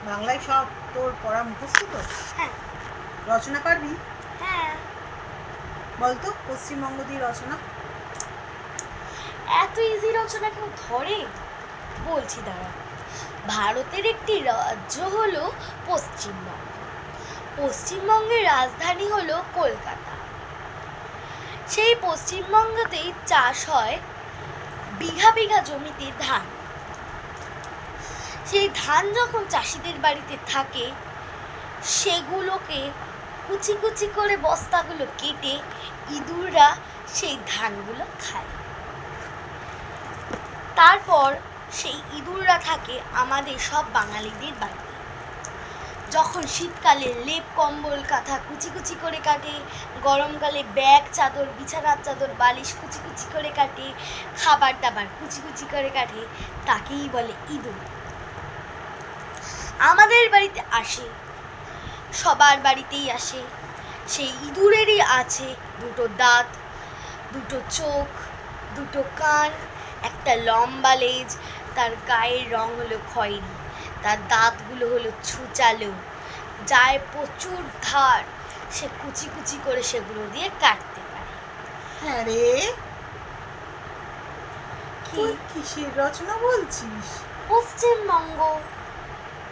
বাংলায় সব তোর পড়া মুখস্থ তো? হ্যাঁ। রচনা পারবি? হ্যাঁ। বলতো পশ্চিমবঙ্গ দিয়ে রচনা। এত ইজি রচনা কেউ ধরে? বলছি দাঁড়া। ভারতের একটি রাজ্য হলো পশ্চিমবঙ্গ। পশ্চিমবঙ্গের রাজধানী হলো কলকাতা। সেই পশ্চিমবঙ্গতেই চাষ হয় বিঘা বিঘা জমিতে ধান। সেই ধান যখন চাষিদের বাড়িতে থাকে, সেগুলোকে কুচি কুচি করে বস্তাগুলো কেটে ইঁদুররা সেই ধানগুলো খায়। তারপর সেই ইঁদুররা থাকে আমাদের সব বাঙালিদের বাড়িতে। যখন শীতকালে লেপ কম্বল কাঁথা কুচি কুচি করে কাটে, গরমকালে ব্যাগ চাদর বিছানার চাদর বালিশ কুচি কুচি করে কাটে, খাবার দাবার কুচি কুচি করে কাটে, তাকেই বলে ইঁদুর। আমাদের বাড়িতে আসে, সবার বাড়িতেই আসে। সেই ইঁদুরেরই আছে দুটো দাঁত, দুটো চোখ, দুটো কান, একটা লম্বা লেজ, তার গায়ের রং হলো খয়েরি, তার দাঁতগুলো হলো ছুচালো, যায় প্রচুর ধার, সে কুচি কুচি করে সেগুলো দিয়ে কাটতে পারে। হ্যাঁ রে, তুই কিসের রচনা বলছিস? পশ্চিমবঙ্গ।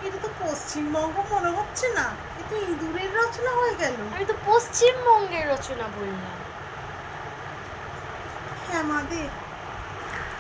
এটা তো পশ্চিমবঙ্গ মনে হচ্ছে না, এ তো ইঁদুরের রচনা হয়ে গেল। আমি তো পশ্চিমবঙ্গের রচনা বললাম। হ্যাঁ মা দে।